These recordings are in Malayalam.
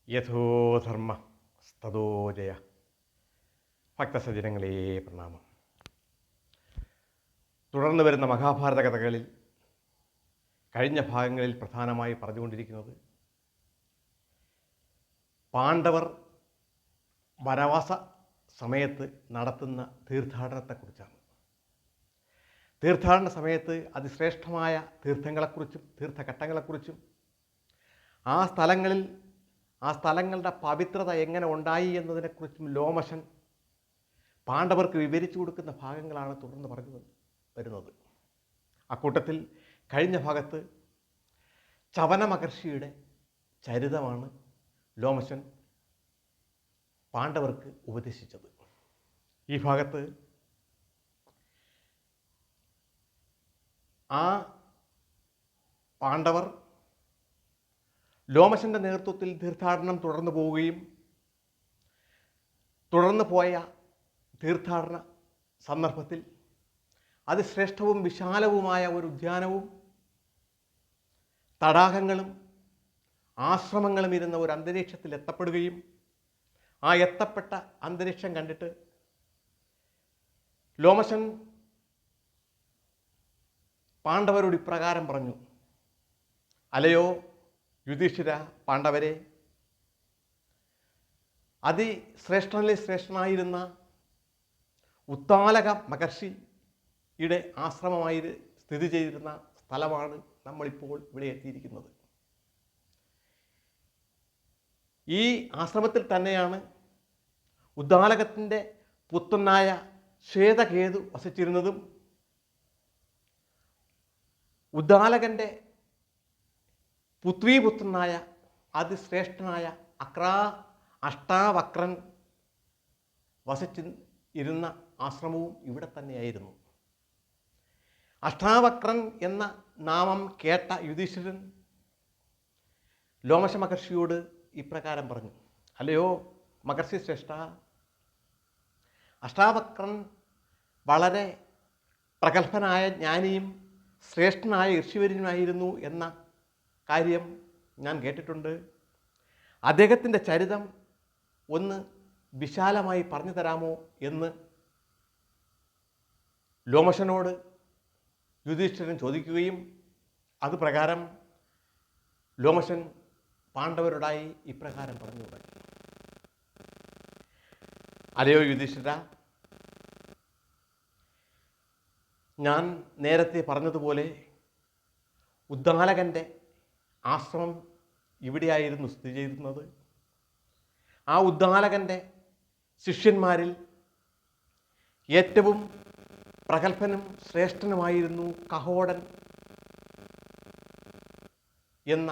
യഥോധർമ്മ സ്തതോ ജയ. ഭക്തസജ്ജനങ്ങളെ പ്രണാമം. തുടർന്ന് വരുന്ന മഹാഭാരത കഥകളിൽ കഴിഞ്ഞ ഭാഗങ്ങളിൽ പ്രധാനമായി പറഞ്ഞുകൊണ്ടിരിക്കുന്നത് പാണ്ഡവർ വനവാസ സമയത്ത് നടത്തുന്ന തീർത്ഥാടനത്തെക്കുറിച്ചാണ്. തീർത്ഥാടന സമയത്ത് അതിശ്രേഷ്ഠമായ തീർത്ഥങ്ങളെക്കുറിച്ചും തീർത്ഥഘട്ടങ്ങളെക്കുറിച്ചും ആ സ്ഥലങ്ങളുടെ പവിത്രത എങ്ങനെ ഉണ്ടായി എന്നതിനെക്കുറിച്ചും ലോമശൻ പാണ്ഡവർക്ക് വിവരിച്ചു കൊടുക്കുന്ന ഭാഗങ്ങളാണ് തുടർന്ന് പറഞ്ഞു വരുന്നത്. അക്കൂട്ടത്തിൽ കഴിഞ്ഞ ഭാഗത്ത് ചവന മഹർഷിയുടെ ചരിതമാണ് ലോമശൻ പാണ്ഡവർക്ക് ഉപദേശിച്ചത്. ഈ ഭാഗത്ത് ആ പാണ്ഡവർ ലോമശൻ്റെ നേതൃത്വത്തിൽ തീർത്ഥാടനം തുടർന്നു പോവുകയും തുടർന്ന് പോയ തീർത്ഥാടന സന്ദർഭത്തിൽ അതിശ്രേഷ്ഠവും വിശാലവുമായ ഒരു ഉദ്യാനവും തടാകങ്ങളും ആശ്രമങ്ങളും ഇരുന്ന ഒരു അന്തരീക്ഷത്തിൽ എത്തപ്പെടുകയും ആ എത്തപ്പെട്ട അന്തരീക്ഷം കണ്ടിട്ട് ലോമശൻ പാണ്ഡവരോട് ഇപ്രകാരം പറഞ്ഞു: അലയോ യുധിഷ്ഠിര, പാണ്ഡവരെ, അതിശ്രേഷ്ഠനിൽ ശ്രേഷ്ഠനായിരുന്ന ഉത്താലക മഹർഷിയുടെ ആശ്രമമായി സ്ഥിതി ചെയ്തിരുന്ന സ്ഥലമാണ് നമ്മളിപ്പോൾ ഇവിടെ എത്തിയിരിക്കുന്നത്. ഈ ആശ്രമത്തിൽ തന്നെയാണ് ഉദ്ദാലകത്തിൻ്റെ പുത്രനായ ശ്വേതകേതു വസിച്ചിരുന്നതും ഉദ്ദാലകൻ്റെ പുത്രീപുത്രനായ അതിശ്രേഷ്ഠനായ അഷ്ടാവക്രൻ വസിച്ചിരുന്ന ആശ്രമവും ഇവിടെ തന്നെയായിരുന്നു. അഷ്ടാവക്രൻ എന്ന നാമം കേട്ട യുധിഷ്ഠിരൻ ലോമശ മഹർഷിയോട് ഇപ്രകാരം പറഞ്ഞു: അല്ലയോ മഹർഷി ശ്രേഷ്ഠ, അഷ്ടാവക്രൻ വളരെ പ്രഗത്ഭനായ ജ്ഞാനിയും ശ്രേഷ്ഠനായ ഋഷിവര്യനുമായിരുന്നു എന്ന കാര്യം ഞാൻ കേട്ടിട്ടുണ്ട്. അദ്ദേഹത്തിൻ്റെ ചരിതം ഒന്ന് വിശാലമായി പറഞ്ഞു തരാമോ എന്ന് ലോമശനോട് യുധിഷ്ഠിരൻ ചോദിക്കുകയും അതുപ്രകാരം ലോമശൻ പാണ്ഡവരോടായി ഇപ്രകാരം പറഞ്ഞു തുടങ്ങി: അല്ലയോ യുധിഷ്ഠിര, ഞാൻ നേരത്തെ പറഞ്ഞതുപോലെ ഉദ്ദാലകൻ്റെ ആശ്രമം ഇവിടെയായിരുന്നു സ്ഥിതി ചെയ്തിരുന്നത്. ആ ഉദ്ദാലകൻ്റെ ശിഷ്യന്മാരിൽ ഏറ്റവും പ്രഗത്ഭനും ശ്രേഷ്ഠനുമായിരുന്നു കഹോടൻ എന്ന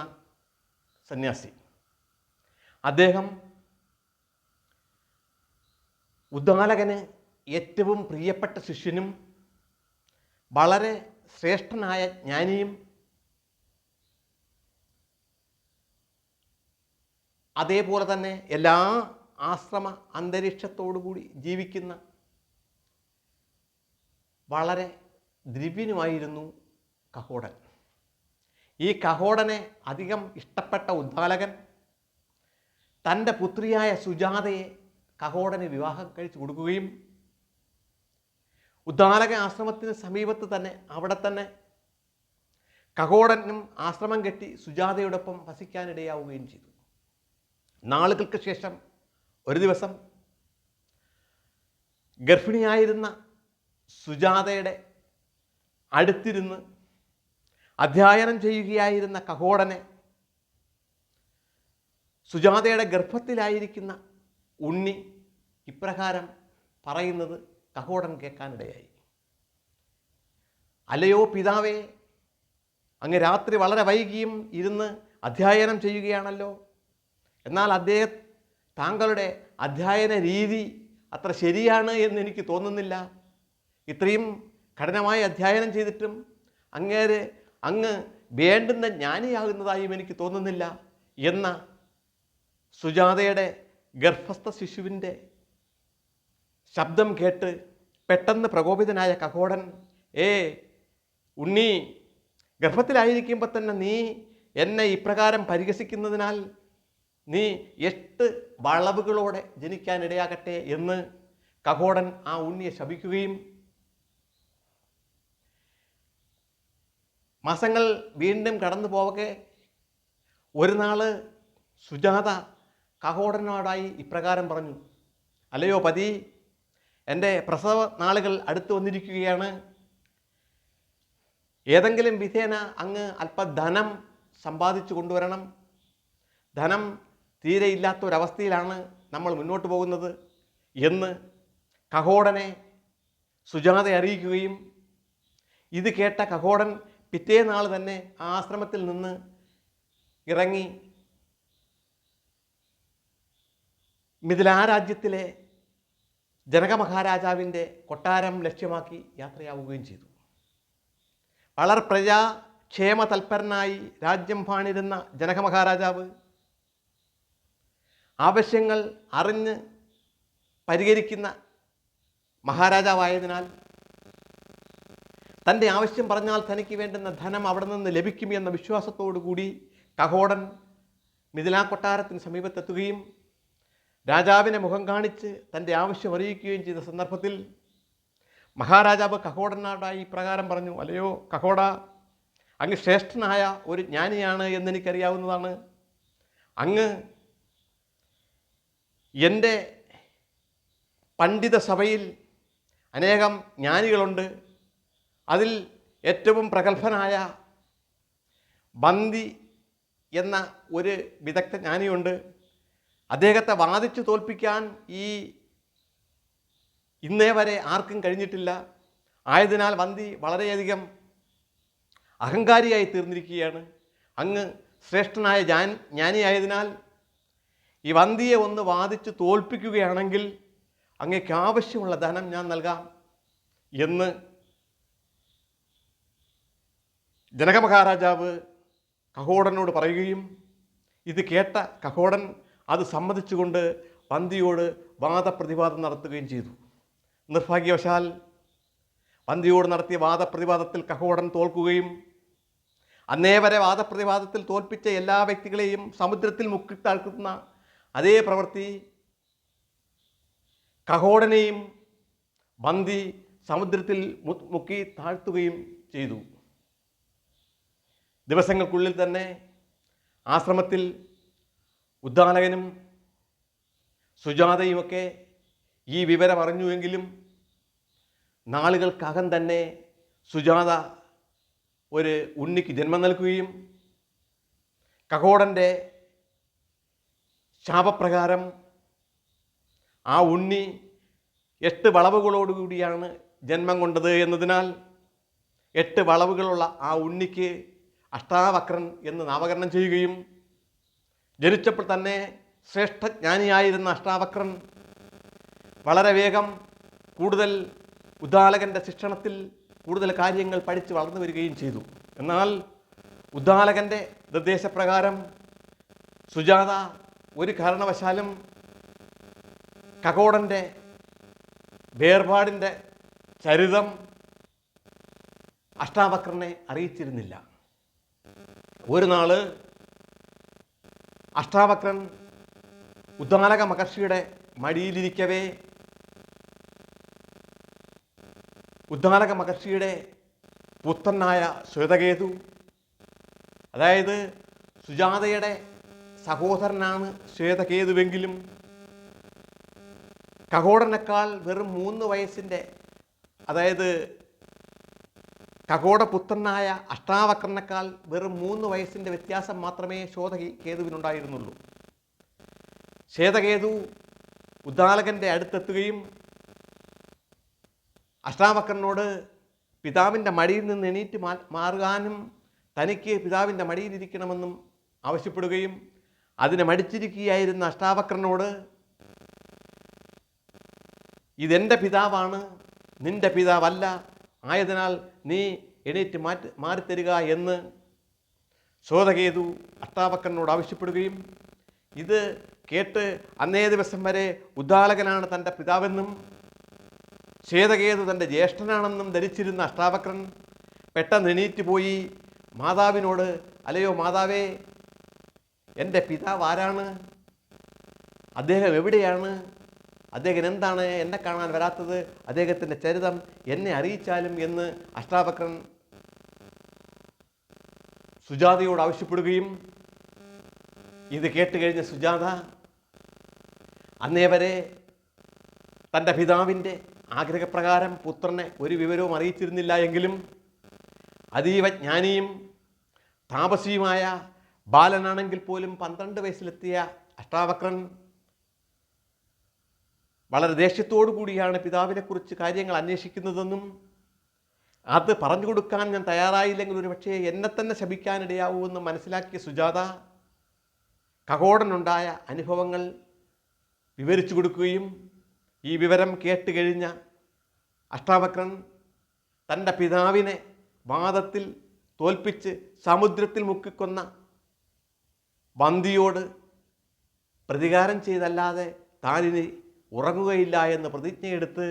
സന്യാസി. അദ്ദേഹം ഉദ്ദാലകന് ഏറ്റവും പ്രിയപ്പെട്ട ശിഷ്യനും വളരെ ശ്രേഷ്ഠനായ ജ്ഞാനിയും അതേപോലെ തന്നെ എല്ലാ ആശ്രമ അന്തരീക്ഷത്തോടുകൂടി ജീവിക്കുന്ന വളരെ ദ്രവ്യനുമായിരുന്നു കഹോടൻ. ഈ കഹോടനെ അധികം ഇഷ്ടപ്പെട്ട ഉദ്ദാലകൻ തൻ്റെ പുത്രിയായ സുജാതയെ കഹോടന് വിവാഹം കഴിച്ചു കൊടുക്കുകയും ഉദ്ദാലക ആശ്രമത്തിന് സമീപത്ത് തന്നെ അവിടെ തന്നെ കഹോടനും ആശ്രമം കെട്ടി സുജാതയോടൊപ്പം വസിക്കാനിടയാവുകയും ചെയ്തു. നാളുകൾക്ക് ശേഷം ഒരു ദിവസം ഗർഭിണിയായിരുന്ന സുജാതയുടെ അടുത്തിരുന്ന് അധ്യയനം ചെയ്യുകയായിരുന്ന കഹോടനെ സുജാതയുടെ ഗർഭത്തിലായിരിക്കുന്ന ഉണ്ണി ഇപ്രകാരം പറയുന്നത് കഹോടൻ കേൾക്കാനിടയായി: അല്ലയോ പിതാവേ, അങ്ങ് രാത്രി വളരെ വൈകിയും ഇരുന്ന് അധ്യയനം ചെയ്യുകയാണല്ലോ. എന്നാൽ താങ്കളുടെ അധ്യയന രീതി അത്ര ശരിയാണ് എന്ന് എനിക്ക് തോന്നുന്നില്ല. ഇത്രയും കഠിനമായി അധ്യയനം ചെയ്തിട്ടും അങ്ങ് വേണ്ടുന്ന ജ്ഞാനിയാകുന്നതായും എനിക്ക് തോന്നുന്നില്ല എന്ന സുജാതയുടെ ഗർഭസ്ഥ ശിശുവിൻ്റെ ശബ്ദം കേട്ട് പെട്ടെന്ന് പ്രകോപിതനായ കഹോടൻ: ഉണ്ണി, ഗർഭത്തിലായിരിക്കുമ്പോൾ തന്നെ നീ എന്നെ ഇപ്രകാരം പരിഹസിക്കുന്നതിനാൽ നീ 8 വളവുകളോടെ ജനിക്കാനിടയാകട്ടെ എന്ന് കഹോടൻ ആ ഉണ്ണിയെ ശപിക്കുകയും മാസങ്ങൾ വീണ്ടും കടന്നു പോവക്കെ ഒരു നാൾ സുജാത കഹോടനോടായി ഇപ്രകാരം പറഞ്ഞു, അല്ലയോ പതി, എൻ്റെ പ്രസവ നാളുകൾ അടുത്ത് വന്നിരിക്കുകയാണ്. ഏതെങ്കിലും വിധേന അങ്ങ് അല്പധനം സമ്പാദിച്ചു കൊണ്ടുവരണം. ധനം തീരെ ഇല്ലാത്തൊരവസ്ഥയിലാണ് നമ്മൾ മുന്നോട്ട് പോകുന്നത് എന്ന് കഹോടനെ സുജാത അറിയിക്കുകയും ഇത് കേട്ട കഹോടൻ പിറ്റേ നാൾ തന്നെ ആ ആശ്രമത്തിൽ നിന്ന് ഇറങ്ങി മിഥിലാരാജ്യത്തിലെ ജനകമഹാരാജാവിൻ്റെ കൊട്ടാരം ലക്ഷ്യമാക്കി യാത്രയാവുകയും ചെയ്തു. വളരെ പ്രജാക്ഷേമ തൽപരനായി രാജ്യം പാണിരുന്ന ജനകമഹാരാജാവ് ആവശ്യങ്ങൾ അറിഞ്ഞ് പരിഹരിക്കുന്ന മഹാരാജാവായതിനാൽ തൻ്റെ ആവശ്യം പറഞ്ഞാൽ തനിക്ക് വേണ്ടുന്ന ധനം അവിടെ നിന്ന് ലഭിക്കുമെന്ന വിശ്വാസത്തോടു കൂടി കഹോടൻ മിഥിലാ കൊട്ടാരത്തിന് സമീപത്തെത്തുകയും രാജാവിനെ മുഖം കാണിച്ച് തൻ്റെ ആവശ്യം അറിയിക്കുകയും ചെയ്ത സന്ദർഭത്തിൽ മഹാരാജാവ് കഹോടനോടായി ഇപ്രകാരം പറഞ്ഞു, അല്ലയോ കഹോട, അങ്ങ് ശ്രേഷ്ഠനായ ഒരു ജ്ഞാനിയാണ് എന്നെനിക്കറിയാവുന്നതാണ്. അങ്ങ് എൻ്റെ പണ്ഡിത സഭയിൽ അനേകം ജ്ഞാനികളുണ്ട്. അതിൽ ഏറ്റവും പ്രഗത്ഭനായ ബന്ദി എന്ന ഒരു വിദഗ്ധ ജ്ഞാനിയുണ്ട്. അദ്ദേഹത്തെ വാദിച്ചു തോൽപ്പിക്കാൻ ഇന്നേ വരെ ആർക്കും കഴിഞ്ഞിട്ടില്ല. ആയതിനാൽ ബന്ദി വളരെയധികം അഹങ്കാരിയായി തീർന്നിരിക്കുകയാണ്. അങ്ങ് ശ്രേഷ്ഠനായ ജ്ഞാനിയായതിനാൽ ഈ ബന്ദിയെ ഒന്ന് വാദിച്ചു തോൽപ്പിക്കുകയാണെങ്കിൽ അങ്ങേക്ക് ആവശ്യമുള്ള ധനം ഞാൻ നൽകാം എന്ന് ജനകമഹാരാജാവ് കഹോടനോട് പറയുകയും ഇത് കേട്ട കഹോടൻ അത് സമ്മതിച്ചുകൊണ്ട് ബന്ദിയോട് വാദപ്രതിവാദം നടത്തുകയും ചെയ്തു. നിർഭാഗ്യവശാൽ ബന്ദിയോട് നടത്തിയ വാദപ്രതിവാദത്തിൽ കഹോടൻ തോൽക്കുകയും അന്നേ വരെ വാദപ്രതിവാദത്തിൽ തോൽപ്പിച്ച എല്ലാ വ്യക്തികളെയും സമുദ്രത്തിൽ മുക്കിത്താഴ്ത്തുന്ന അതേ പ്രവൃത്തി കഹോടനെയും ബന്ദി സമുദ്രത്തിൽ മുക്കി താഴ്ത്തുകയും ചെയ്തു. ദിവസങ്ങൾക്കുള്ളിൽ തന്നെ ആശ്രമത്തിൽ ഉദ്ദാലകനും സുജാതയുമൊക്കെ ഈ വിവരം അറിഞ്ഞുവെങ്കിലും നാളുകൾക്കകം തന്നെ സുജാത ഒരു ഉണ്ണിക്ക് ജന്മം നൽകുകയും കഹോടൻ്റെ ശാപപ്രകാരം ആ ഉണ്ണി 8 വളവുകളോടുകൂടിയാണ് ജന്മം കൊണ്ടത് എന്നതിനാൽ 8 വളവുകളുള്ള ആ ഉണ്ണിക്ക് അഷ്ടാവക്രൻ എന്ന് നാമകരണം ചെയ്യുകയും ജനിച്ചപ്പോൾ തന്നെ ശ്രേഷ്ഠജ്ഞാനിയായിരുന്ന അഷ്ടാവക്രൻ വളരെ വേഗം കൂടുതൽ ഉദ്ദാലകൻ്റെ ശിക്ഷണത്തിൽ കൂടുതൽ കാര്യങ്ങൾ പഠിച്ച് വളർന്നു വരികയും ചെയ്തു. എന്നാൽ ഉദ്ദാലകൻ്റെ നിർദ്ദേശപ്രകാരം സുജാത ഒരു കാരണവശാലും കഹോടൻ്റെ വേർപാടിൻ്റെ ചരിതം അഷ്ടാവക്രനെ അറിയിച്ചിരുന്നില്ല. ഒരു നാൾ അഷ്ടാവക്രൻ ഉദ്ദാലക മഹർഷിയുടെ മടിയിലിരിക്കവേ ഉദ്ദാലക മഹർഷിയുടെ പുത്രനായ ശ്വേതകേതു, അതായത് സുജാതയുടെ സഹോദരനാണ് ശ്വേതകേതുവെങ്കിലും കഹോടനേക്കാൾ വെറും 3 വയസ്സിൻ്റെ, അതായത് കഹോടപുത്രനായ അഷ്ടാവക്രനേക്കാൾ വെറും 3 വയസ്സിൻ്റെ വ്യത്യാസം മാത്രമേ ശ്വേതകേതുവിനുണ്ടായിരുന്നുള്ളൂ. ശ്വേതകേതു ഉദ്ദാലകൻ്റെ അടുത്തെത്തുകയും അഷ്ടാവക്രനോട് പിതാവിൻ്റെ മടിയിൽ നിന്ന് എണീറ്റ് മാറുവാനും തനിക്ക് പിതാവിൻ്റെ മടിയിലിരിക്കണമെന്നും ആവശ്യപ്പെടുകയും അതിനെ മടിച്ചിരിക്കുകയായിരുന്ന അഷ്ടാവക്രനോട് ഇതെൻ്റെ പിതാവാണ്, നിൻ്റെ പിതാവല്ല, ആയതിനാൽ നീ എണീറ്റ് മാറിത്തരിക എന്ന് ശ്വേതകേതു അഷ്ടാവക്രനോട് ആവശ്യപ്പെടുകയും ഇത് കേട്ട് അന്നേ ദിവസം വരെ ഉദ്ദാലകനാണ് തൻ്റെ പിതാവെന്നും ശ്വേതകേതു തൻ്റെ ജ്യേഷ്ഠനാണെന്നും ധരിച്ചിരുന്ന അഷ്ടാവക്രൻ പെട്ടെന്ന് എണീറ്റ് പോയി മാതാവിനോട്, അല്ലയോ മാതാവേ, എൻ്റെ പിതാവ് ആരാണ് അദ്ദേഹം എവിടെയാണ്? അദ്ദേഹം എന്താണ് എന്നെ കാണാൻ വരാത്തത്? അദ്ദേഹത്തിൻ്റെ ചരിതം എന്നെ അറിയിച്ചാലും എന്ന് അഷ്ടാവക്രൻ സുജാതയോട് ആവശ്യപ്പെടുകയും ഇത് കേട്ടുകഴിഞ്ഞ സുജാത അന്നേ വരെ തൻ്റെ പിതാവിൻ്റെ ആഗ്രഹപ്രകാരം പുത്രനെ ഒരു വിവരവും അറിയിച്ചിരുന്നില്ല എങ്കിലും അതീവ ജ്ഞാനിയും താപസിയുമായ ബാലനാണെങ്കിൽ പോലും 12 വയസ്സിലെത്തിയ അഷ്ടാവക്രൻ വളരെ ദേഷ്യത്തോടു കൂടിയാണ് പിതാവിനെക്കുറിച്ച് കാര്യങ്ങൾ അന്വേഷിക്കുന്നതെന്നും അത് പറഞ്ഞു കൊടുക്കാൻ ഞാൻ തയ്യാറായില്ലെങ്കിൽ ഒരു പക്ഷേ എന്നെ തന്നെ ശപിക്കാനിടയാവുമെന്ന് മനസ്സിലാക്കിയ സുജാത കഹോടനുണ്ടായ അനുഭവങ്ങൾ വിവരിച്ചു കൊടുക്കുകയും ഈ വിവരം കേട്ട് കഴിഞ്ഞ അഷ്ടാവക്രൻ തൻ്റെ പിതാവിനെ വാദത്തിൽ തോൽപ്പിച്ച് സമുദ്രത്തിൽ മുക്കിക്കൊന്ന വന്തിയോട് പ്രതികാരം ചെയ്തല്ലാതെ താനിനി ഉറങ്ങുകയില്ല എന്ന് പ്രതിജ്ഞയെടുത്ത്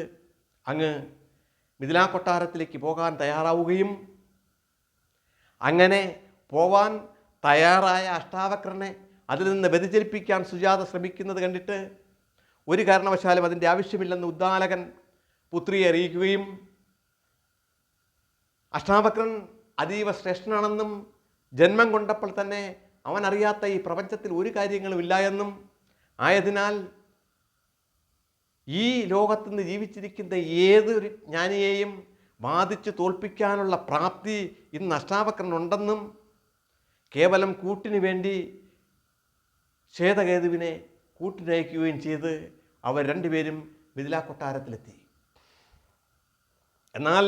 അങ്ങ് മിഥിലാ കൊട്ടാരത്തിലേക്ക് പോകാൻ തയ്യാറാവുകയും അങ്ങനെ പോവാൻ തയ്യാറായ അഷ്ടാവക്രനെ അതിൽ നിന്ന് വ്യതിചലിപ്പിക്കാൻ സുജാത ശ്രമിക്കുന്നത് കണ്ടിട്ട് ഒരു കാരണവശാലും അതിൻ്റെ ആവശ്യമില്ലെന്ന് ഉദ്ദാലകൻ പുത്രിയെ അറിയിക്കുകയും അഷ്ടാവക്രൻ അതീവ ശ്രേഷ്ഠനാണെന്നും ജന്മം കൊണ്ടപ്പോൾ തന്നെ അവൻ അറിയാത്ത ഈ പ്രപഞ്ചത്തിൽ ഒരു കാര്യങ്ങളും ഇല്ല എന്നും ആയതിനാൽ ഈ ലോകത്തുനിന്ന് ജീവിച്ചിരിക്കുന്ന ഏതൊരു ജ്ഞാനിയെയും വാദിച്ച് തോൽപ്പിക്കാനുള്ള പ്രാപ്തി ഇന്ന് അഷ്ടാവക്രനുണ്ടെന്നും കേവലം കൂട്ടിനു വേണ്ടി ശ്വേതകേതുവിനെ കൂട്ടിനയക്കുകയും ചെയ്ത് അവർ രണ്ടുപേരും മിഥിലാ കൊട്ടാരത്തിലെത്തി. എന്നാൽ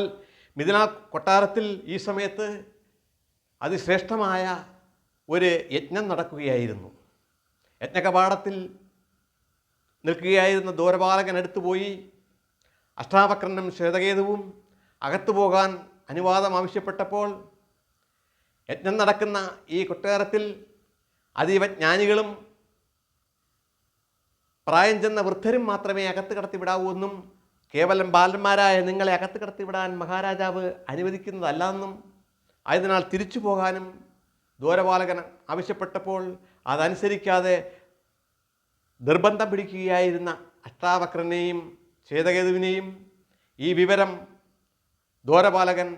മിഥിലാ കൊട്ടാരത്തിൽ ഈ സമയത്ത് അതിശ്രേഷ്ഠമായ ഒരു യജ്ഞം നടക്കുകയായിരുന്നു. യജ്ഞകപാടത്തിൽ നിൽക്കുകയായിരുന്ന ദ്വാരപാലകൻ അടുത്തുപോയി അഷ്ടാവക്രനും ശ്വേതകേതുവും അകത്തു പോകാൻ അനുവാദം ആവശ്യപ്പെട്ടപ്പോൾ യജ്ഞം നടക്കുന്ന ഈ കൊട്ടാരത്തിൽ അതീവ ജ്ഞാനികളും പ്രായം ചെന്ന വൃദ്ധരും മാത്രമേ അകത്ത് കടത്തിവിടാവൂ എന്നും കേവലം ബാലന്മാരായ നിങ്ങളെ അകത്ത് കടത്തിവിടാൻ മഹാരാജാവ് അനുവദിക്കുന്നതല്ല എന്നും ആയതിനാൽ തിരിച്ചു പോകാനും ദ്വാരപാലകൻ ആവശ്യപ്പെട്ടപ്പോൾ അതനുസരിക്കാതെ നിർബന്ധം പിടിക്കുകയായിരുന്ന അഷ്ടാവക്രനെയും ശ്വേതകേതുവിനെയും ഈ വിവരം ദ്വാരപാലകൻ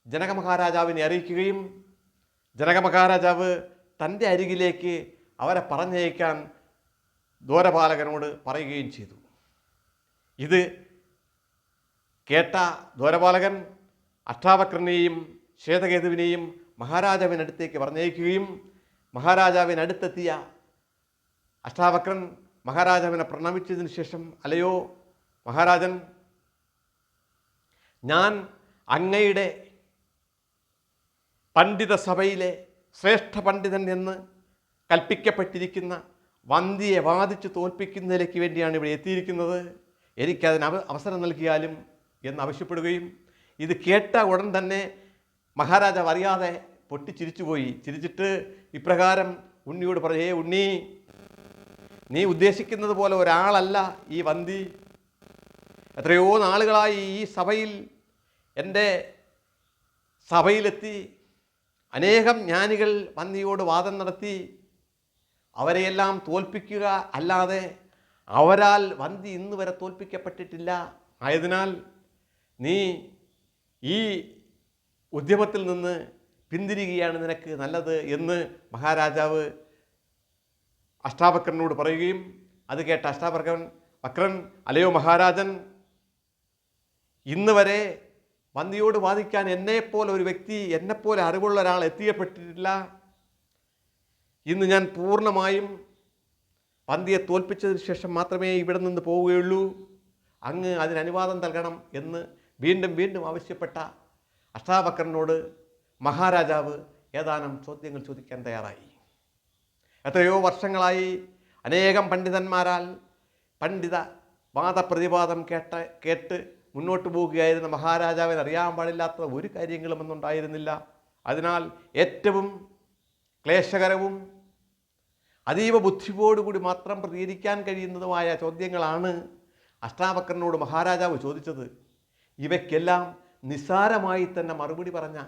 ജനകമഹാരാജാവിനെ അറിയിക്കുകയും ജനകമഹാരാജാവ് തൻ്റെ അരികിലേക്ക് അവരെ പറഞ്ഞയക്കാൻ ദ്വാരപാലകനോട് പറയുകയും ചെയ്തു. ഇത് കേട്ട ദ്വാരപാലകൻ അഷ്ടാവക്രനെയും ശ്വേതകേതുവിനെയും മഹാരാജാവിനടുത്തേക്ക് പറഞ്ഞയക്കുകയും മഹാരാജാവിനടുത്തെത്തിയ അഷ്ടാവക്രൻ മഹാരാജാവിനെ പ്രണമിച്ചതിന് ശേഷം, അല്ലയോ മഹാരാജൻ, ഞാൻ അങ്ങയുടെ പണ്ഡിത സഭയിലെ ശ്രേഷ്ഠ പണ്ഡിതൻ എന്ന് കൽപ്പിക്കപ്പെട്ടിരിക്കുന്ന വന്തിയെ വാദിച്ച് തോൽപ്പിക്കുന്നതിലേക്ക് വേണ്ടിയാണ് ഇവിടെ എത്തിയിരിക്കുന്നത്. എനിക്കതിന് അവസരം നൽകിയാലും എന്ന് ആവശ്യപ്പെടുകയും ഇത് കേട്ട ഉടൻ തന്നെ മഹാരാജാവ് അറിയാതെ പൊട്ടിച്ചിരിച്ചുപോയി. ചിരിച്ചിട്ട് ഇപ്രകാരം ഉണ്ണിയോട് പറയേ, ഉണ്ണി, നീ ഉദ്ദേശിക്കുന്നത് പോലെ ഒരാളല്ല ഈ വന്തി. എത്രയോ നാളുകളായി ഈ സഭയിൽ എൻ്റെ സഭയിലെത്തി അനേകം ജ്ഞാനികൾ വന്തിയോട് വാദം നടത്തി അവരെയെല്ലാം തോൽപ്പിക്കുക അല്ലാതെ അവരാൽ വന്തി ഇന്ന് വരെ തോൽപ്പിക്കപ്പെട്ടിട്ടില്ല. ആയതിനാൽ നീ ഈ ഉദ്യമത്തിൽ നിന്ന് പിന്തിരിയുകയാണ് നിനക്ക് നല്ലത് എന്ന് മഹാരാജാവ് അഷ്ടാവക്രനോട് പറയുകയും അത് കേട്ട അഷ്ടാവക്രൻ, അല്ലയോ മഹാരാജൻ, ഇന്ന് വരെ വന്തിയോട് വാദിക്കാൻ എന്നെപ്പോലെ ഒരു വ്യക്തി, എന്നെപ്പോലെ അറിവുള്ള ഒരാൾ എത്തിയപ്പെട്ടിട്ടില്ല. ഇന്ന് ഞാൻ പൂർണ്ണമായും വന്തിയെ തോൽപ്പിച്ചതിന് ശേഷം മാത്രമേ ഇവിടെ നിന്ന് പോവുകയുള്ളൂ. അങ്ങ് അതിന് അനുവാദം നൽകണം എന്ന് വീണ്ടും വീണ്ടും ആവശ്യപ്പെട്ട അഷ്ടാവക്രനോട് മഹാരാജാവ് ഏതാനും ചോദ്യങ്ങൾ ചോദിക്കാൻ തയ്യാറായി. എത്രയോ വർഷങ്ങളായി അനേകം പണ്ഡിതന്മാരാൽ പണ്ഡിത വാദപ്രതിവാദം കേട്ട് മുന്നോട്ട് പോവുകയായിരുന്ന മഹാരാജാവിന് അറിയാൻ പാടില്ലാത്ത ഒരു കാര്യങ്ങളും ഒന്നുണ്ടായിരുന്നില്ല. അതിനാൽ ഏറ്റവും ക്ലേശകരവും അതീവ ബുദ്ധിയോടുകൂടി മാത്രം പ്രതികരിക്കാൻ കഴിയുന്നതുമായ ചോദ്യങ്ങളാണ് അഷ്ടാവക്രനോട് മഹാരാജാവ് ചോദിച്ചത്. ഇവയ്ക്കെല്ലാം നിസ്സാരമായി തന്നെ മറുപടി പറഞ്ഞ,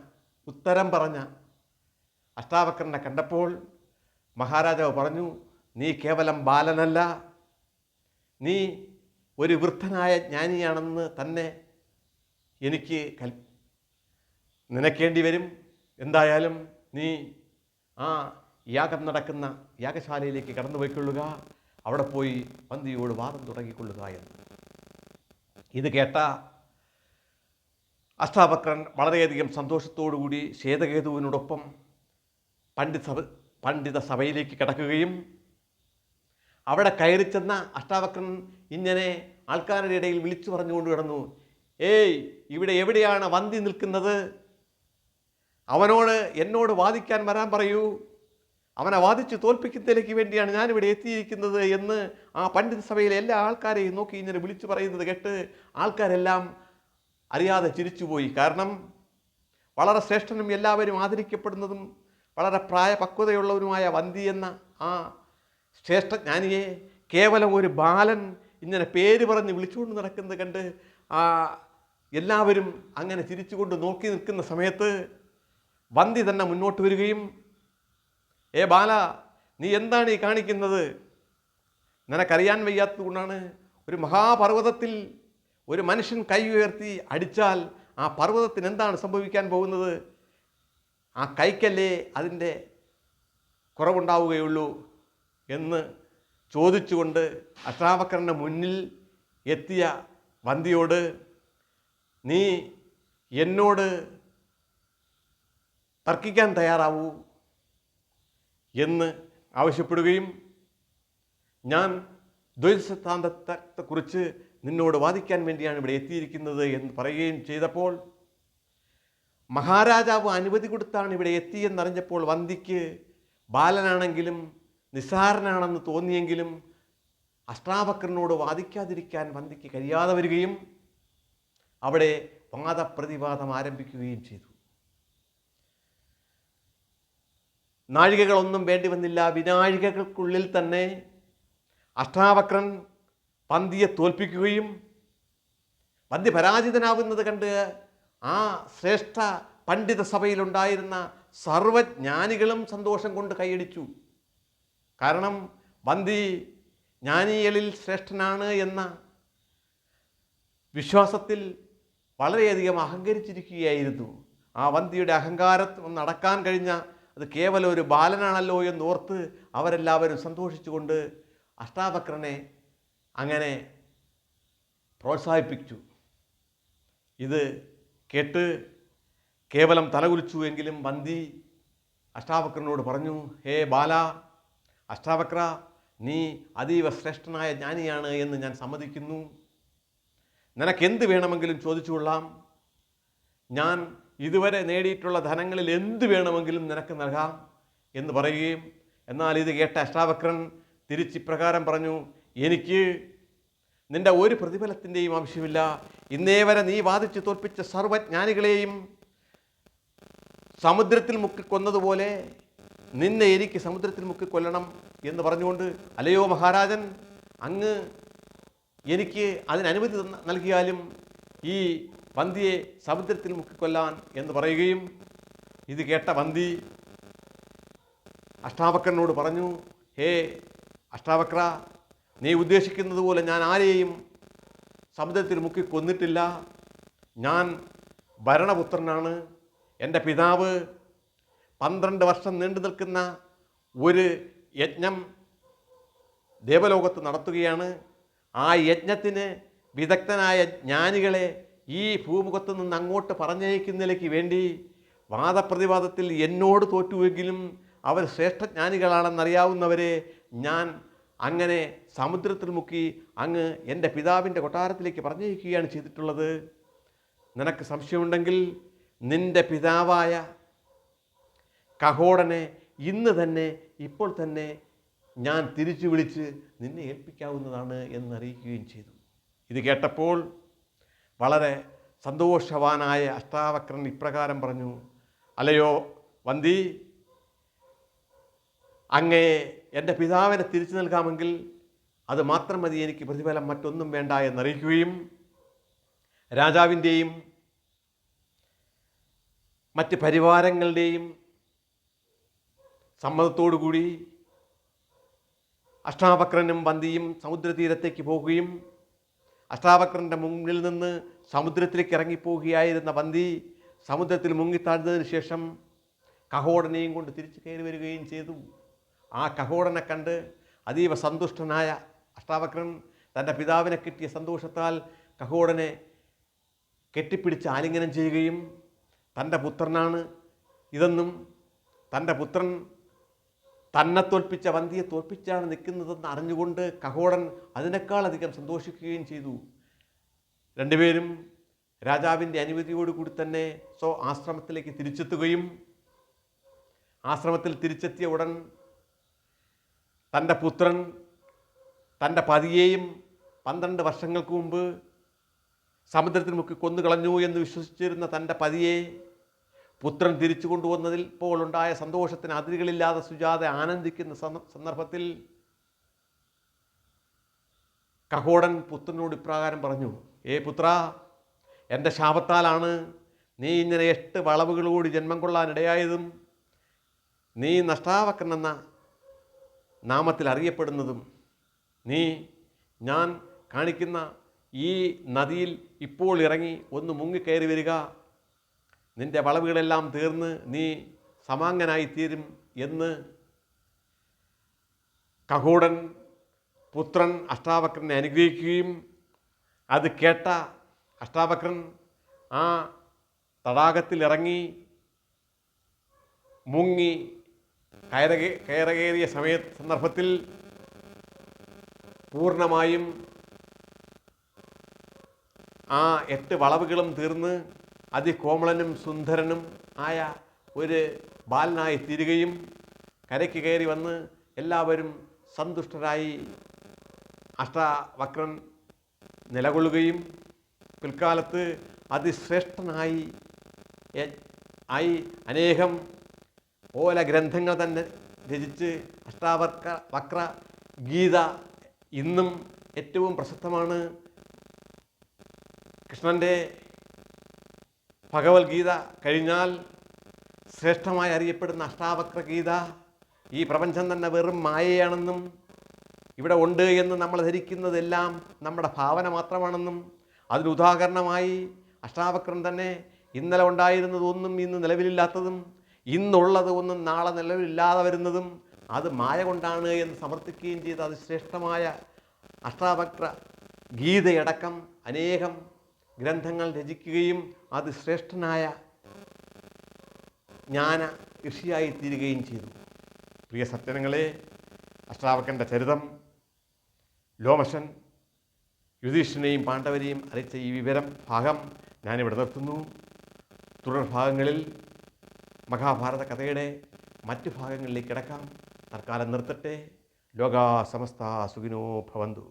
ഉത്തരം പറഞ്ഞ അഷ്ടാവക്രനെ കണ്ടപ്പോൾ മഹാരാജാവ് പറഞ്ഞു, നീ കേവലം ബാലനല്ല, നീ ഒരു വൃദ്ധനായ ജ്ഞാനിയാണെന്ന് തന്നെ എനിക്ക് നനയ്ക്കേണ്ടി വരും. എന്തായാലും നീ ആ യാഗം നടക്കുന്ന യാഗശാലയിലേക്ക് കടന്നു പോയിക്കൊള്ളുക, അവിടെ പോയി വന്ദിയോട് വാദം തുടങ്ങിക്കൊള്ളുക എന്ന്. ഇത് കേട്ട അഷ്ടാവക്രൻ വളരെയധികം സന്തോഷത്തോടുകൂടി ശ്വേതകേതുവിനോടൊപ്പം പണ്ഡിത സഭയിലേക്ക് കിടക്കുകയും അവിടെ കയറി ചെന്ന അഷ്ടാവക്രൻ ഇങ്ങനെ ആൾക്കാരുടെ ഇടയിൽ വിളിച്ചു പറഞ്ഞുകൊണ്ട് കിടന്നു, ഏയ്, ഇവിടെ എവിടെയാണ് വന്ദി നിൽക്കുന്നത്? എന്നോട് വാദിക്കാൻ വരാൻ പറയൂ, അവനെ വാദിച്ച് തോൽപ്പിക്കുന്നതിലേക്ക് വേണ്ടിയാണ് ഞാനിവിടെ എത്തിയിരിക്കുന്നത് എന്ന് ആ പണ്ഡിത സഭയിലെ എല്ലാ ആൾക്കാരെയും നോക്കി ഇങ്ങനെ വിളിച്ചു പറയുന്നത് കേട്ട് ആൾക്കാരെല്ലാം അറിയാതെ ചിരിച്ചുപോയി. കാരണം വളരെ ശ്രേഷ്ഠനും എല്ലാവരും ആദരിക്കപ്പെടുന്നതും വളരെ പ്രായപക്വതയുള്ളവരുമായ വന്ദി എന്ന ആ ശ്രേഷ്ഠജ്ഞാനിയെ കേവലം ഒരു ബാലൻ ഇങ്ങനെ പേര് പറഞ്ഞ് വിളിച്ചുകൊണ്ട് നടക്കുന്നത് കണ്ട് എല്ലാവരും അങ്ങനെ ചിരിച്ചുകൊണ്ട് നോക്കി നിൽക്കുന്ന സമയത്ത് വന്ദി തന്നെ മുന്നോട്ട് വരികയും, ഏ ബാല, നീ എന്താണ് ഈ കാണിക്കുന്നത്? നിനക്കറിയാൻ വയ്യാത്തത് കൊണ്ടാണ്. ഒരു മഹാപർവ്വതത്തിൽ ഒരു മനുഷ്യൻ കൈ ഉയർത്തി അടിച്ചാൽ ആ പർവ്വതത്തിന് എന്താണ് സംഭവിക്കാൻ പോകുന്നത്? ആ കൈക്കല്ലേ അതിൻ്റെ കുറവുണ്ടാവുകയുള്ളൂ എന്ന് ചോദിച്ചുകൊണ്ട് അഷ്ടാവക്രൻ്റെ മുന്നിൽ എത്തിയ വന്ദിയോട്, നീ എന്നോട് തർക്കിക്കാൻ തയ്യാറാവൂ എന്ന് ആവശ്യപ്പെടുകയും, ഞാൻ ദ്വൈതസിദ്ധാന്തത്തെക്കുറിച്ച് നിന്നോട് വാദിക്കാൻ വേണ്ടിയാണ് ഇവിടെ എത്തിയിരിക്കുന്നത് എന്ന് പറയുകയും ചെയ്തപ്പോൾ, മഹാരാജാവ് അനുമതി കൊടുത്താണ് ഇവിടെ എത്തിയെന്നറിഞ്ഞപ്പോൾ വന്ദിക്ക് ബാലനാണെങ്കിലും നിസ്സാരനാണെന്ന് തോന്നിയെങ്കിലും അഷ്ടാവക്രനോട് വാദിക്കാതിരിക്കാൻ വന്ദിക്ക് കഴിയാതെ വരികയും അവിടെ വാദപ്രതിവാദം ആരംഭിക്കുകയും ചെയ്തു. നാഴികകളൊന്നും വേണ്ടി വന്നില്ല. വിനാഴികകൾക്കുള്ളിൽ തന്നെ അഷ്ടാവക്രൻ വന്ദിയെ തോൽപ്പിക്കുകയും വന്ദി പരാജിതനാവുന്നത് കണ്ട് ആ ശ്രേഷ്ഠ പണ്ഡിത സഭയിലുണ്ടായിരുന്ന സർവജ്ഞാനികളും സന്തോഷം കൊണ്ട് കൈയടിച്ചു. കാരണം വന്ദി ജ്ഞാനികളിൽ ശ്രേഷ്ഠനാണ് എന്ന വിശ്വാസത്തിൽ വളരെയധികം അഹങ്കരിച്ചിരിക്കുകയായിരുന്നു. ആ വന്ദിയുടെ അഹങ്കാരം ഒന്ന് അടക്കാൻ കഴിഞ്ഞ അത് കേവലം ഒരു ബാലനാണല്ലോ എന്നോർത്ത് അവരെല്ലാവരും സന്തോഷിച്ചുകൊണ്ട് അഷ്ടാവക്രനെ അങ്ങനെ പ്രോത്സാഹിപ്പിച്ചു. ഇത് കേട്ട് കേവലം തലകുലിച്ചു എങ്കിലും വന്ദി അഷ്ടാവക്രനോട് പറഞ്ഞു, ഹേ ബാല, അഷ്ടാവക്ര, നീ അതീവ ശ്രേഷ്ഠനായ ജ്ഞാനിയാണ് എന്ന് ഞാൻ സമ്മതിക്കുന്നു. നിനക്കെന്ത് വേണമെങ്കിലും ചോദിച്ചു കൊള്ളാം. ഞാൻ ഇതുവരെ നേടിയിട്ടുള്ള ധനങ്ങളിൽ എന്ത് വേണമെങ്കിലും നിനക്ക് നൽകാം എന്ന് പറയുകയും, എന്നാൽ ഇത് കേട്ട അഷ്ടാവക്രൻ തിരിച്ചിപ്രകാരം പറഞ്ഞു, എനിക്ക് നിന്റെ ഒരു പ്രതിഫലത്തിൻ്റെയും ആവശ്യമില്ല. ഇന്നേ വരെ നീ വാദിച്ച് തോൽപ്പിച്ച സർവജ്ഞാനികളെയും സമുദ്രത്തിൽ മുക്കിക്കൊന്നതുപോലെ നിന്നെ എനിക്ക് സമുദ്രത്തിൽ മുക്കിക്കൊല്ലണം എന്ന് പറഞ്ഞുകൊണ്ട്, അല്ലയോ മഹാരാജൻ, അങ്ങ് എനിക്ക് അതിനനുമതി നൽകിയാലും ഈ വന്ദിയെ സമുദ്രത്തിൽ മുക്കിക്കൊല്ലാൻ എന്ന് പറയുകയും, ഇത് കേട്ട വന്ദി അഷ്ടാവക്രനോട് പറഞ്ഞു, ഹേ അഷ്ടാവക്ര, നീ ഉദ്ദേശിക്കുന്നത് പോലെ ഞാൻ ആരെയും സമുദ്രത്തിൽ മുക്കിക്കൊന്നിട്ടില്ല. ഞാൻ ഭരണപുത്രനാണ്. എൻ്റെ പിതാവ് 12 വർഷം നീണ്ടു നിൽക്കുന്ന ഒരു യജ്ഞം ദേവലോകത്ത് നടത്തുകയാണ്. ആ യജ്ഞത്തിന് വിദഗ്ധനായ ജ്ഞാനികളെ ഈ ഭൂമുഖത്ത് നിന്ന് അങ്ങോട്ട് പറഞ്ഞയക്കുന്നതിലേക്ക് വേണ്ടി വാദപ്രതിവാദത്തിൽ എന്നോട് തോറ്റുവെങ്കിലും അവർ ശ്രേഷ്ഠജ്ഞാനികളാണെന്നറിയാവുന്നവരെ ഞാൻ അങ്ങനെ സമുദ്രത്തിൽ മുക്കി അങ്ങ് എൻ്റെ പിതാവിൻ്റെ കൊട്ടാരത്തിലേക്ക് പറഞ്ഞയക്കുകയാണ് ചെയ്തിട്ടുള്ളത്. നിനക്ക് സംശയമുണ്ടെങ്കിൽ നിൻ്റെ പിതാവായ കഹോടനെ ഇന്ന് തന്നെ ഇപ്പോൾ തന്നെ ഞാൻ തിരിച്ചു വിളിച്ച് നിന്നെ ഏൽപ്പിക്കാവുന്നതാണ് എന്നറിയിക്കുകയും ചെയ്തു. ഇത് കേട്ടപ്പോൾ വളരെ സന്തോഷവാനായ അഷ്ടാവക്രൻ ഇപ്രകാരം പറഞ്ഞു, അല്ലയോ വന്ദി, അങ്ങേ എൻ്റെ പിതാവിനെ തിരിച്ചു നൽകാമെങ്കിൽ അത് മാത്രം മതി, എനിക്ക് പ്രതിഫലം മറ്റൊന്നും വേണ്ട എന്നറിയിക്കുകയും രാജാവിൻ്റെയും മറ്റ് പരിവാരങ്ങളുടെയും സമ്മതത്തോടുകൂടി അഷ്ടാവക്രനും വന്തിയും സമുദ്രതീരത്തേക്ക് പോകുകയും അഷ്ടാവക്രൻ്റെ മുന്നിൽ നിന്ന് സമുദ്രത്തിലേക്ക് ഇറങ്ങിപ്പോവുകയായിരുന്ന വന്തി സമുദ്രത്തിൽ മുങ്ങിത്താഴ്ന്നതിന് ശേഷം കഹോടനെയും കൊണ്ട് തിരിച്ചു കയറി വരികയും ചെയ്തു. ആ കഹോടനെ കണ്ട് അതീവ സന്തുഷ്ടനായ അഷ്ടാവക്രൻ തൻ്റെ പിതാവിനെ കിട്ടിയ സന്തോഷത്താൽ കഹോടനെ കെട്ടിപ്പിടിച്ച് ആലിംഗനം ചെയ്യുകയും തൻ്റെ പുത്രനാണ് ഇതെന്നും തൻ്റെ പുത്രൻ തന്നെ തോൽപ്പിച്ച വന്തിയെ തോൽപ്പിച്ചാണ് നിൽക്കുന്നതെന്ന് അറിഞ്ഞുകൊണ്ട് കഹോടൻ അതിനേക്കാളധികം സന്തോഷിക്കുകയും ചെയ്തു. രണ്ടുപേരും രാജാവിൻ്റെ അനുമതിയോടുകൂടി തന്നെ ആശ്രമത്തിലേക്ക് തിരിച്ചെത്തുകയും ആശ്രമത്തിൽ തിരിച്ചെത്തിയ ഉടൻ തൻ്റെ പുത്രൻ തൻ്റെ പതിയെയും 12 വർഷങ്ങൾക്ക് മുമ്പ് സമുദ്രത്തിൽ മുക്കി കൊന്നുകളഞ്ഞു എന്ന് വിശ്വസിച്ചിരുന്ന തൻ്റെ പതിയെ പുത്രൻ തിരിച്ചു കൊണ്ടുവന്നതിൽ ഇപ്പോൾ ഉണ്ടായ സന്തോഷത്തിന് അതിരുകളില്ലാതെ സുജാത ആനന്ദിക്കുന്ന സന്ദർഭത്തിൽ കഹോടൻ പുത്രനോട് ഇപ്രകാരം പറഞ്ഞു: പുത്ര, എൻ്റെ ശാപത്താലാണ് നീ ഇങ്ങനെ 8 വളവുകളോട് ജന്മം കൊള്ളാനിടയായതും നീ നഷ്ടാവക്രൻ എന്ന നാമത്തിൽ അറിയപ്പെടുന്നതും. ഞാൻ കാണിക്കുന്ന ഈ നദിയിൽ ഇപ്പോൾ ഇറങ്ങി ഒന്ന് മുങ്ങിക്കയറി വരിക, നിൻ്റെ വളവുകളെല്ലാം തീർന്ന് നീ സമാംഗനായിത്തീരും എന്ന് കഹോടൻ പുത്രൻ അഷ്ടാവക്രനെ അനുഗ്രഹിക്കുകയും അത് കേട്ട അഷ്ടാവക്രൻ ആ തടാകത്തിൽ ഇറങ്ങി മുങ്ങി കയറകേറിയ സന്ദർഭത്തിൽ പൂർണ്ണമായും ആ 8 വളവുകളും തീർന്ന് അതികോമളനും സുന്ദരനും ആയ ഒരു ബാലനായി തീരുകയും കരയ്ക്ക് കയറി വന്ന് എല്ലാവരും സന്തുഷ്ടരായി അഷ്ടാവക്രൻ നിലകൊള്ളുകയും പിൽക്കാലത്ത് അതിശ്രേഷ്ഠനായി അനേകം ഗ്രന്ഥങ്ങൾ തന്നെ രചിച്ച് അഷ്ടാവക്ര ഗീത ഇന്നും ഏറ്റവും പ്രസിദ്ധമാണ്. കൃഷ്ണൻ്റെ ഭഗവത്ഗീത കഴിഞ്ഞാൽ ശ്രേഷ്ഠമായി അറിയപ്പെടുന്ന അഷ്ടാവക്ര ഗീത ഈ പ്രപഞ്ചം തന്നെ വെറും മായയാണെന്നും ഇവിടെ ഉണ്ട് എന്ന് നമ്മൾ ധരിക്കുന്നതെല്ലാം നമ്മുടെ ഭാവന മാത്രമാണെന്നും അതിനുദാഹരണമായി അഷ്ടാവക്രൻ തന്നെ ഇന്നലെ ഉണ്ടായിരുന്നതൊന്നും ഇന്ന് നിലവിലില്ലാത്തതും ഇന്നുള്ളത് ഒന്നും നാളെ നിലവിലില്ലാതെ വരുന്നതും അത് മായ കൊണ്ടാണ് എന്ന് സമർത്ഥിക്കുകയും ചെയ്ത അതിശ്രേഷ്ഠമായ അഷ്ടാവക്ര ഗീതയടക്കം അനേകം ഗ്രന്ഥങ്ങൾ രചിക്കുകയും അതിശ്രേഷ്ഠനായ ജ്ഞാന ഋഷിയായി തീരുകയും ചെയ്തു. പ്രിയ സജ്ജനങ്ങളെ, അഷ്ടാവക്രൻ്റെ ചരിതം ലോമശൻ യുധിഷ്ഠിരനെയും പാണ്ഡവരെയും അറിയിച്ച ഈ ഭാഗം ഞാനിവിടെ നിർത്തുന്നു. തുടർഭാഗങ്ങളിൽ മഹാഭാരത കഥയുടെ മറ്റു ഭാഗങ്ങളിലേക്ക് കിടക്കാം. തൽക്കാലം നിർത്തട്ടെ. ലോകാ സമസ്ത സുഖിനോ ഭവന്തു.